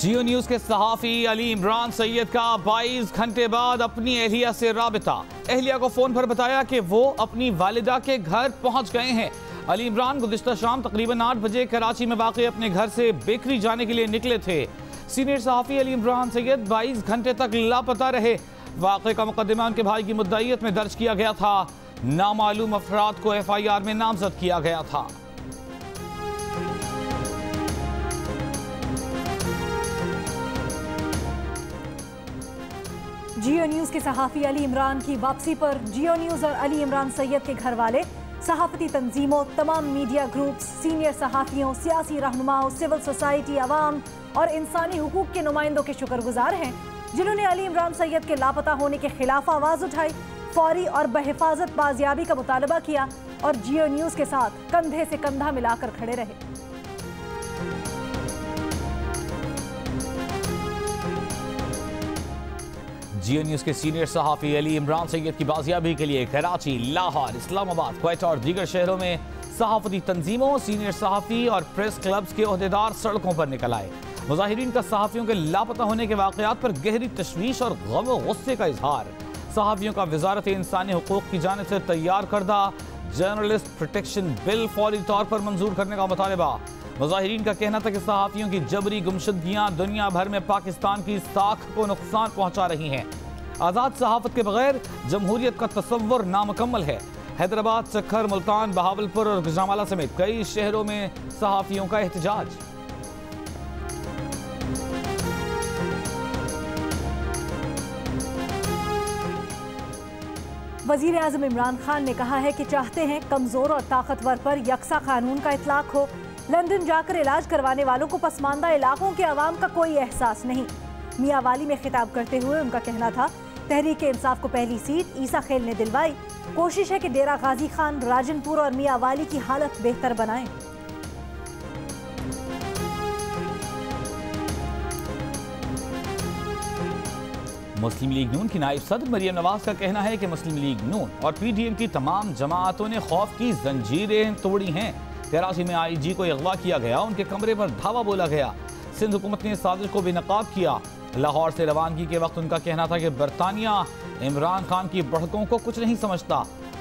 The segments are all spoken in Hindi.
जियो न्यूज के सहाफी अली इमरान सैयद का 22 घंटे बाद अपनी एहलिया से राबिता। एहलिया को फोन पर बताया कि वो अपनी वालिदा के घर पहुंच गए हैं। अली इमरान गुज़िश्ता शाम तकरीबन 8 बजे कराची में वाक़ अपने घर से बेकरी जाने के लिए निकले थे। सीनियर सहाफी अली इमरान सैयद 22 घंटे तक लापता रहे। वाक़े का मुकदमा उनके भाई की मुद्दईयत में दर्ज किया गया था। नामालूम अफराद को FIR में नामजद किया गया था। जियो न्यूज के सहाफी अली इमरान की वापसी पर जियो न्यूज और अली इमरान सैयद के घर वाले सहाफती तंजीमों, तमाम मीडिया ग्रुप्स, सीनियर सहाफियों, सियासी रहनुमाओं, सिविल सोसाइटी, अवाम और इंसानी हुकूक के नुमाइंदों के शुक्रगुजार हैं जिन्होंने अली इमरान सैयद के लापता होने के खिलाफ आवाज़ उठाई, फौरी और बहिफाजत बाजियाबी का मुतालबा किया और जियो न्यूज के साथ कंधे से कंधा मिलाकर खड़े रहे। जियो न्यूज के सीनियर सहाफी अली इमरान सैयद की बाजियाबी के लिए कराची, लाहौर, इस्लामाबाद, क्वेटा और दीगर शहरों में सहाफती तंजीमों, सीनियर सहाफी और प्रेस क्लब्स के ओहदेदार सड़कों पर निकल आए। मुजाहिरीन का सहाफियों के लापता होने के वाक़यात पर गहरी तशवीश और गम व गुस्से का इजहार। सहाफियों का वजारत इंसानी हुकूक की जानिब से तैयार करदा जर्नलिस्ट प्रोटेक्शन बिल फौरी तौर पर मंजूर करने का मुतालबा। मुजाहिरीन का कहना था कि सहाफियों की जबरी गुमशुदगियां दुनिया भर में पाकिस्तान की साख को नुकसान पहुंचा रही हैं। आज़ाद सहाफत के बगैर जमहूरियत का तस्वुर नामुकम्मल है। हैदराबाद, सक्खर, मुल्तान, बहावलपुर और गुजरांवाला समेत कई शहरों में सहाफियों का एहतजाज। वजीर आज़म इमरान खान ने कहा है कि चाहते हैं कमजोर और ताकतवर पर यकसा कानून का इतलाक हो। लंदन जाकर इलाज करवाने वालों को पसमानदा इलाकों के अवाम का कोई एहसास नहीं। मियां वाली में खिताब करते हुए उनका कहना था, तहरीक इंसाफ को पहली सीट ईसा खेल ने दिलवाई। कोशिश है कि डेरा गाजी खान, राजनपुर और मियां वाली की हालत बेहतर बनाएं। मुस्लिम लीग नून की नायब सदर मरियम नवाज का कहना है कि मुस्लिम लीग नून और PDM की तमाम जमातों ने खौफ की जंजीरें तोड़ी हैं। कराची में IG को अगवा किया गया, उनके कमरे पर धावा बोला गया। सिंध हुकूमत ने साजिश को बेनकाब किया। लाहौर से रवानगी के वक्त उनका कहना था कि बरतानिया इमरान खान की बढ़कों को कुछ नहीं समझता।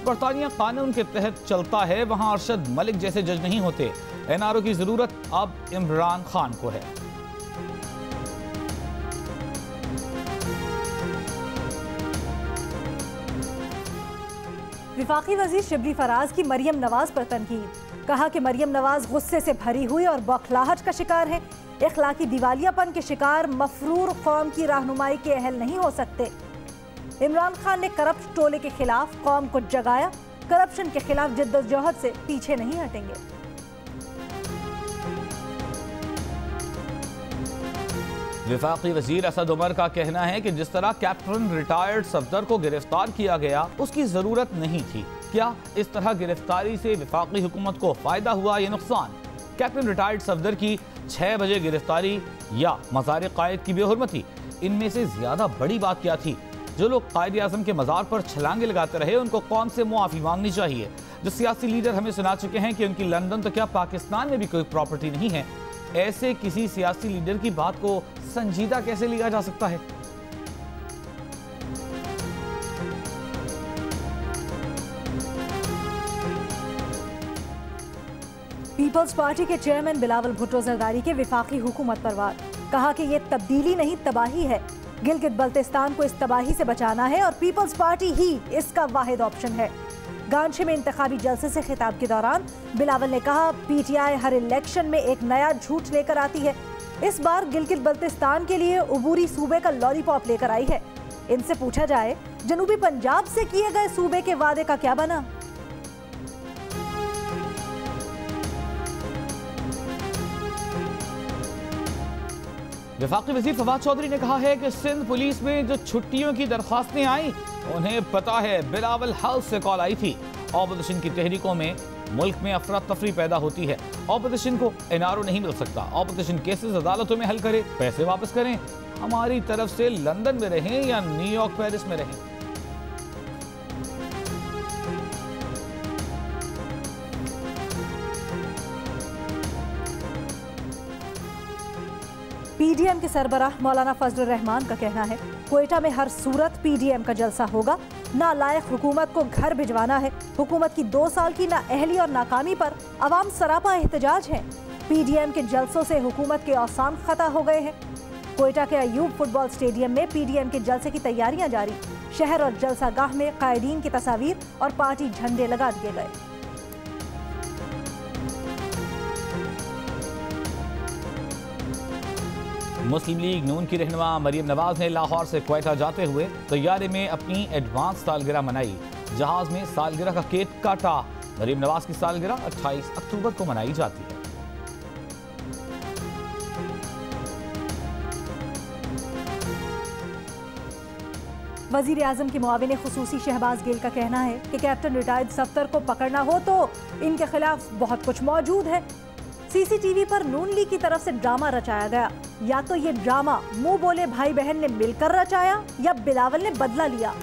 बरतानिया कानून के तहत चलता है, वहाँ अरशद मलिक जैसे जज नहीं होते। NRO की जरूरत अब इमरान खान को है। विफाकी वजीर शिबली फराज की मरियम नवाज पर तनकीद। कहा कि मरियम नवाज गुस्से से भरी हुई और बौखलाहट का शिकार है। इखलाकी दिवालियापन के शिकार मफरूर कौम की रहनुमाई के अहल नहीं हो सकते। इमरान खान ने करप्ट टोले के खिलाफ कौम को जगाया। करप्शन के खिलाफ जिद्दोजहद से पीछे नहीं हटेंगे। विफाकी वजीर असद उमर का कहना है कि जिस तरह कैप्टन रिटायर्ड सफदर को गिरफ्तार किया गया, उसकी जरूरत नहीं थी। क्या इस तरह गिरफ्तारी से विफाकी हुकूमत को फायदा हुआ या नुकसान? कैप्टन रिटायर्ड सफदर की 6 बजे गिरफ्तारी या मज़ार कायद की बेहुरमती, इनमें से ज्यादा बड़ी बात क्या थी? जो लोग कायद आज़म के मज़ार पर छलांगे लगाते रहे, उनको कौम से मुआफ़ी मांगनी चाहिए। जो सियासी लीडर हमें सुना चुके हैं कि उनकी लंदन तो क्या पाकिस्तान में भी कोई प्रॉपर्टी नहीं है, ऐसे किसी सियासी लीडर की बात को संजीदा कैसे लिया जा सकता है? पीपल्स पार्टी के चेयरमैन बिलावल भुट्टो जरदारी के विफाकी हुकूमत पर वार। कहा कि यह तब्दीली नहीं, तबाही है। गिलगित बल्तिस्तान को इस तबाही से बचाना है और पीपल्स पार्टी ही इसका वाहिद ऑप्शन है। गांचे में इंतखाबी जलसे से खिताब के दौरान बिलावल ने कहा, PTI हर इलेक्शन में एक नया झूठ लेकर आती है। इस बार गिलगित बल्तिस्तान के लिए उबूरी सूबे का लॉलीपॉप लेकर आई है। इनसे पूछा जाए, जनूबी पंजाब से किए गए सूबे के वादे का क्या बना? विफाकी वज़ीर फवाद चौधरी ने कहा है कि सिंध पुलिस में जो छुट्टियों की दरख्वास्तें आई, उन्हें पता है बिलावल हाउस से कॉल आई थी। ऑपोजिशन की तहरीकों में मुल्क में अफरा तफरी पैदा होती है। ऑपोजिशन को NRO नहीं मिल सकता। ऑपोजिशन केसेस अदालतों में हल करे, पैसे वापस करें। हमारी तरफ से लंदन में रहें या न्यूयॉर्क, पेरिस में रहें। पीडीएम के सरबराह मौलाना फजलुर रहमान का कहना है क्वेटा में हर सूरत पीडीएम का जलसा होगा। नालायक हुकूमत को घर भिजवाना है। हुकूमत की 2 साल की नाअहली और नाकामी पर अवाम सरापा एहतजाज है। पीडीएम के जलसों से हुकूमत के औसान खता हो गए हैं। क्वेटा के अयूब फुटबॉल स्टेडियम में पीडीएम के जलसे की तैयारियां जारी। शहर और जलसागाह में कायदीन की तस्वीर और पार्टी झंडे लगा दिए गए। मुस्लिम लीग नून की रहनुमा मरियम नवाज ने लाहौर से क्वेटा जाते हुए तैयारे में अपनी एडवांस सालगिरह मनाई। जहाज में सालगिरह का केक काटा। मरियम नवाज की सालगिरह 28 अक्टूबर को मनाई जाती है। वजीर आजम के मुआविन खुसूसी शहबाज गिल का कहना है कि कैप्टन रिटायर्ड सफ्तर को पकड़ना हो तो इनके खिलाफ बहुत कुछ मौजूद है। सीसीटीवी पर नून लीग की तरफ से ड्रामा रचाया गया। या तो ये ड्रामा मुंह बोले भाई बहन ने मिलकर रचाया या बिलावल ने बदला लिया।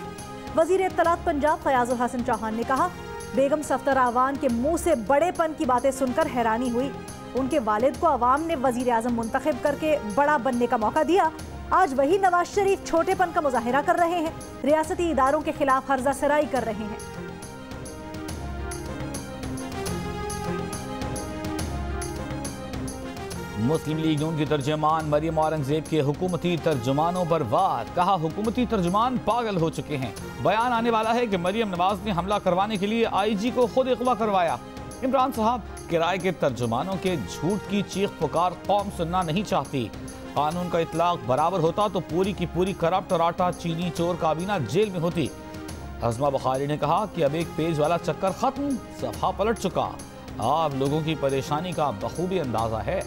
वजीर इत्तलात पंजाब फयाजुल हसन चौहान ने कहा बेगम सफ्तर आवान के मुंह से बड़ेपन की बातें सुनकर हैरानी हुई। उनके वालिद को अवाम ने वजीर आजम मुंतखब करके बड़ा बनने का मौका दिया। आज वही नवाज शरीफ छोटेपन का मुजाहिरा कर रहे हैं। रियासती इदारों के खिलाफ हर्जा सराई कर रहे हैं। मुस्लिम लीग नून की तर्जुमान मरियम औरंगजेब के हुकूमती तर्जुमानों पर वार। कहा हुकूमती तर्जुमान पागल हो चुके हैं। बयान आने वाला है कि मरियम नवाज ने हमला करवाने के लिए आईजी को खुद अगवा करवाया। इमरान साहब किराए के तर्जुमानों के झूठ की चीख पुकार कौम सुनना नहीं चाहती। कानून का इतलाक बराबर होता तो पूरी की पूरी करप्ट और आटा चीनी चोर काबीना जेल में होती। हज़मा बुखारी ने कहा कि अब एक पेज वाला चक्कर खत्म, सफा पलट चुका। आप लोगों की परेशानी का बखूबी अंदाजा है।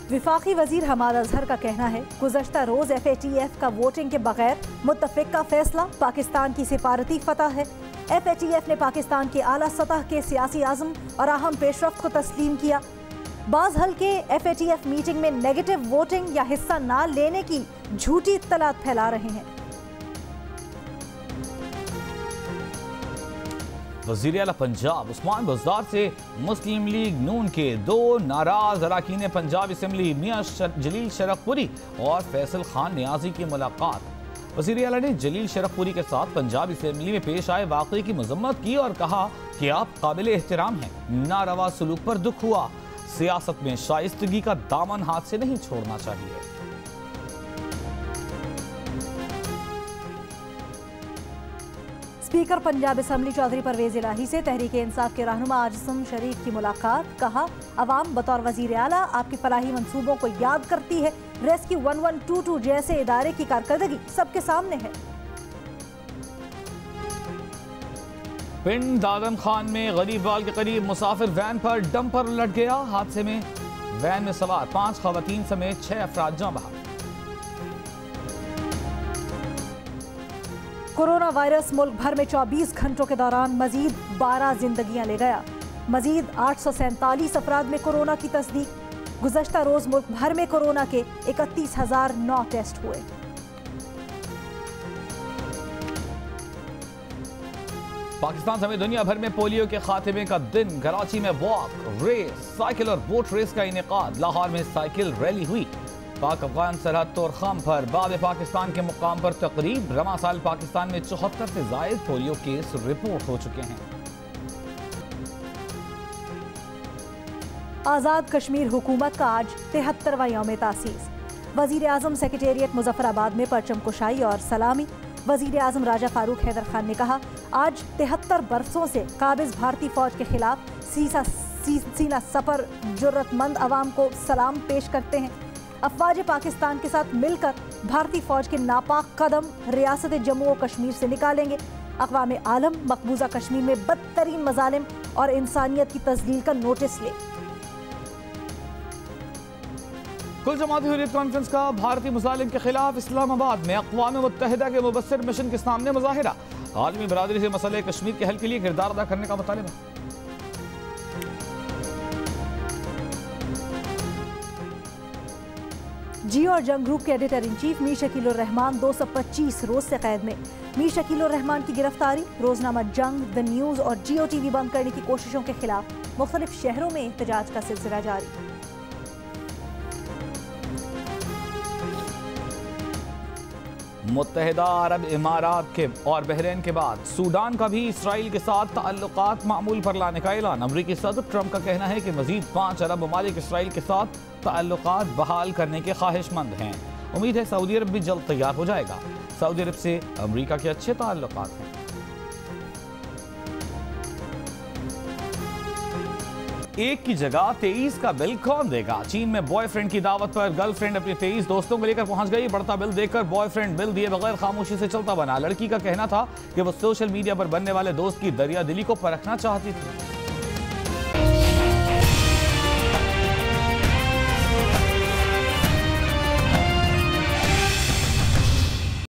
विफाकी वजीर हमाद अजहर का कहना है गुज़श्ता रोज FATF का वोटिंग के बगैर मुत्तफिक का फैसला पाकिस्तान की सिफारती फतह है। FATF ने पाकिस्तान के आला सतह के सियासी आज़म और अहम पेशरफ्त को तस्लीम किया। बाज़ हल्के FATF मीटिंग में नेगेटिव वोटिंग या हिस्सा ना लेने की झूठी इत्तलात फैला रहे हैं। वज़ीर आला पंजाब उस्मान बुज़दार से मुस्लिम लीग नून के 2 नाराज अरकान पंजाब असम्बली मियां जलील शरफपुरी और फैसल खान नियाजी की मुलाकात। वज़ीर आला ने जलील शरफपुरी के साथ पंजाब असम्बली में पेश आए वाक़े की मजम्मत की और कहा कि आप काबिल एहतराम हैं। नारवा सलूक पर दुख हुआ। सियासत में शाइस्तगी का दामन हाथ से नहीं छोड़ना चाहिए। स्पीकर पंजाब असम्बली चौधरी परवेज इलाही से तहरीक इंसाफ के रहनुमा आजम शरीफ की मुलाकात। कहा अवाम बतौर वजीर आला आपके फलाही मंसूबों को याद करती है। रेस्क्यू 1122 जैसे इदारे की कारकर्दगी सबके सामने है। पिंड दादन खान में गरीबवाल के करीब मुसाफिर वैन पर डंपर उलट गया। हादसे में वैन में सवार 5 खवातीन समेत 6 अफराद जाँ बहक। कोरोना वायरस मुल्क भर में 24 घंटों के दौरान मजीद 12 जिंदगियां ले गया। मजीद 847 अफराद में कोरोना की तस्दीक। गुज़श्ता रोज मुल्क भर में कोरोना के 31,009 टेस्ट हुए। पाकिस्तान समेत दुनिया भर में पोलियो के खात्मे का दिन। कराची में वॉक, रेस, साइकिल और बोट रेस का इनेकाद। लाहौर में साइकिल रैली हुई। पाक अफगान सरहद तोरखाम पर बाद पाकिस्तान के मुकाम पर तकरीब। रवा साल पाकिस्तान में 74 से जायद पोलियो केस रिपोर्ट हो चुके हैं। आज़ाद कश्मीर हुकूमत का आज 73वां यौम तासीस। वजीर आजम सेक्रेटेरिएट मुजफ्फराबाद में परचम कुशाई और सलामी। वजीर आजम राजा फारूक हैदर खान ने कहा आज 73 बरसों से काबिज भारतीय फौज के खिलाफ सीना सपर जुर्रतमंद अवाम को सलाम पेश करते हैं। अफवाज पाकिस्तान के साथ मिलकर भारतीय फौज के नापाक कदम रियासत जम्मू और कश्मीर से निकालेंगे। अक़वाम आलम मकबूजा कश्मीर में बदतरीन मजालिम और इंसानियत की तस्लील का नोटिस ले। कुल जमाती हुर्रियत कॉन्फ्रेंस का भारतीय मुजालिम के खिलाफ इस्लामाबाद में अक़वाम मुत्तहिदा के मुबस्सिर मिशन के सामने मुजाहिरा। आलमी बरादरी से मसले कश्मीर के हल के लिए किरदार अदा करने का मुतालिबा। जियो और जंग ग्रुप के editor in chief Mir Shakeel उर रहमान 225 रोज से कैद में। मीर शकील उर रहमान की गिरफ्तारी, रोजनामा जंग, द न्यूज और जियो टीवी बंद करने की कोशिशों के खिलाफ मुख्तलिफ शहरों में एहतजाज का सिलसिला जारी। मुत्तहिदा अरब इमारात के और बहरीन के बाद सूडान का भी इसराइल के साथ ताल्लुकात मामूल पर लाने का ऐलान। अमरीकी सदर ट्रंप का कहना है कि मजीद 5 अरब ममालिक इसराइल के साथ ताल्लुकात बहाल करने के ख्वाहिशमंद हैं। उम्मीद है सऊदी अरब भी जल्द तैयार हो जाएगा। सऊदी अरब से अमरीका के अच्छे ताल्लुकात हैं। एक की जगह 23 का बिल कौन देगा? चीन में बॉयफ्रेंड की दावत पर गर्लफ्रेंड अपने 23 दोस्तों को लेकर पहुंच गई। बढ़ता बिल देखकर बॉयफ्रेंड बिल दिए बगैर खामोशी से चलता बना। लड़की का कहना था कि वो सोशल मीडिया पर बनने वाले दोस्त की दरिया दिली को परखना चाहती थी।